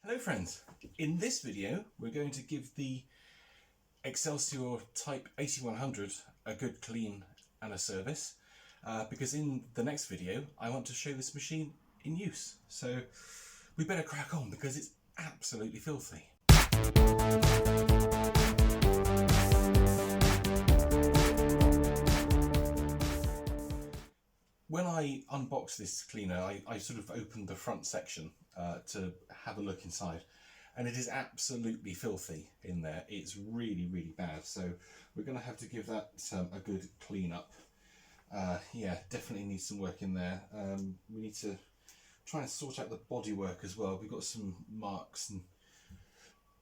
Hello friends, in this video we're going to give the Excelsior Type 8100 a good clean and a service because in the next video I want to show this machine in use. So we better crack on because it's absolutely filthy. When I unboxed this cleaner, I sort of opened the front section to have a look inside, and it is absolutely filthy in there. It's really, really bad. So we're going to have to give that a good clean up. Yeah, definitely needs some work in there. We need to try and sort out the bodywork as well. We've got some marks, and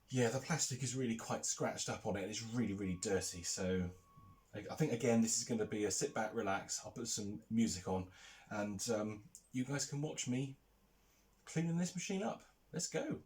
yeah, the plastic is really quite scratched up on it. It's really, really dirty. So I think again this is going to be a sit back, relax. I'll put some music on and you guys can watch me cleaning this machine up. Let's go.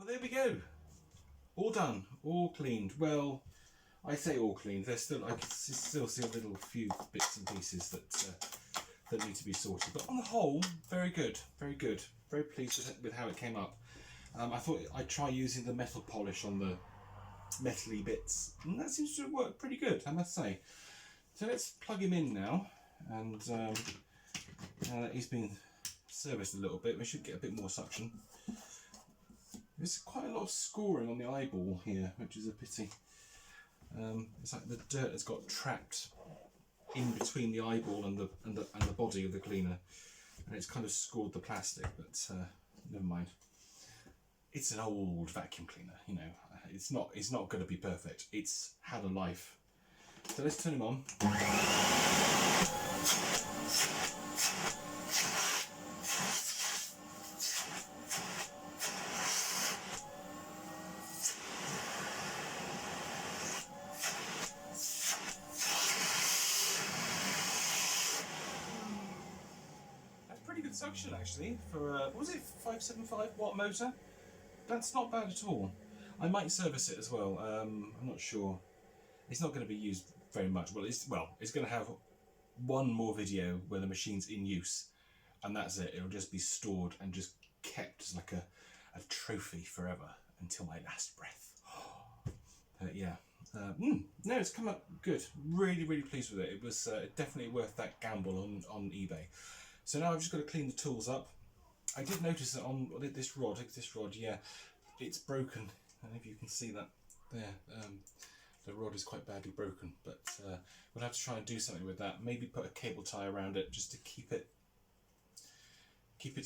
Well, there we go. All done, all cleaned. Well, I say all cleaned. There's still, I can still see a little few bits and pieces that need to be sorted. But on the whole, very good, very good. Very pleased with how it came up. I thought I'd try using the metal polish on the metally bits, and that seems to work pretty good, I must say. So let's plug him in now, and now that he's been serviced a little bit, we should get a bit more suction. There's quite a lot of scoring on the eyeball here, which is a pity. It's like the dirt has got trapped in between the eyeball and the body of the cleaner, and it's kind of scored the plastic. But never mind. It's an old vacuum cleaner, you know. It's not going to be perfect. It's had a life. So let's turn him on. Suction actually for what was it, 575 watt motor. That's not bad at all. I might service it as well. I'm not sure. It's not going to be used very much. Well, it's going to have one more video where the machine's in use, and that's it. It'll just be stored and just kept as like a trophy forever until my last breath. Yeah. No, it's come up good. Really, really pleased with it. It was definitely worth that gamble on eBay. So now I've just got to clean the tools up. I did notice that on this rod, yeah, it's broken. I don't know if you can see that there. The rod is quite badly broken, but we'll have to try and do something with that. Maybe put a cable tie around it just to keep it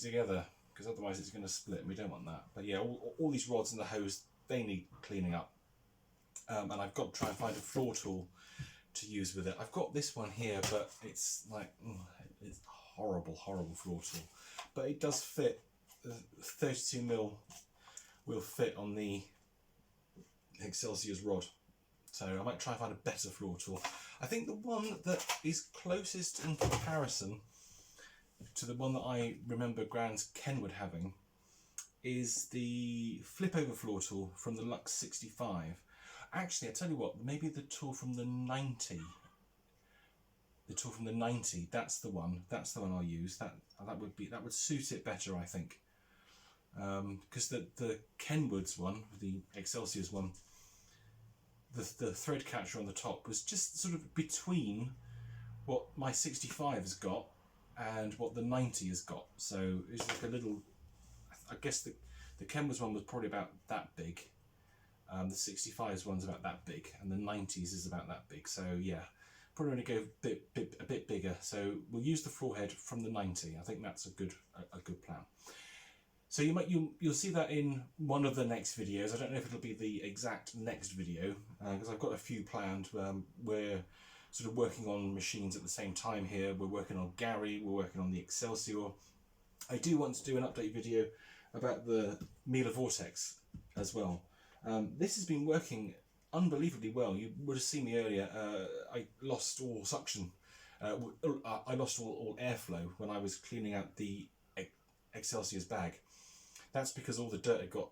together, because otherwise it's going to split and we don't want that. But yeah, all these rods and the hose, they need cleaning up. And I've got to try and find a floor tool to use with it. I've got this one here, but it's like, it's horrible floor tool. But it does fit. 32mm will fit on the Excelsior's rod. So I might try and find a better floor tool. I think the one that is closest in comparison to the one that I remember Grand's Kenwood having is the flip over floor tool from the Lux 65. Actually, I tell you what, maybe the tool from the 90. The tool from the 90, that's the one I'll use. That would suit it better, I think. Because the Kenwood's one, the Excelsior's one, the thread catcher on the top was just sort of between what my 65 has got and what the 90 has got. So it's like a little, I guess the Kenwood's one was probably about that big. The 65's one's about that big, and the 90's is about that big. So yeah, probably going to go a bit bigger. So we'll use the floor head from the 90. I think that's a good plan. So you'll see that in one of the next videos. I don't know if it'll be the exact next video because I've got a few planned. We're sort of working on machines at the same time here. We're working on Gary. We're working on the Excelsior. I do want to do an update video about the Miele Vortex as well. This has been working unbelievably well. You would have seen me earlier. I lost all suction. I lost all airflow when I was cleaning out the Excelsior's bag. That's because all the dirt had got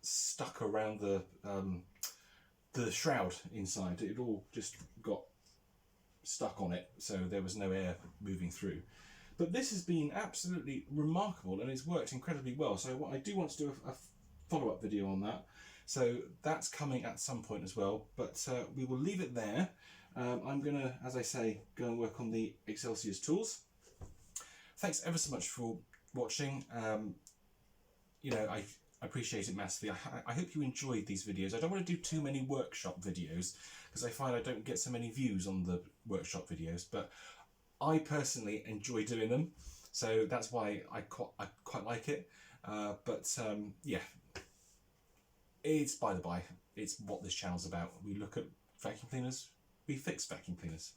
stuck around the shroud inside. It all just got stuck on it, so there was no air moving through. But this has been absolutely remarkable, and it's worked incredibly well. So what I do want to do a follow-up video on that. So that's coming at some point as well, but we will leave it there. I'm going to, as I say, go and work on the Excelsior's tools. Thanks ever so much for watching. You know, I appreciate it massively. I hope you enjoyed these videos. I don't want to do too many workshop videos because I find I don't get so many views on the workshop videos, but I personally enjoy doing them, so that's why I quite like it. Yeah, it's by the by. It's what this channel's about. We look at vacuum cleaners, we fix vacuum cleaners.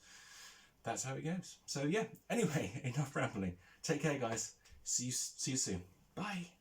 That's how it goes. So yeah, anyway, enough rambling. Take care, guys. See you soon. Bye.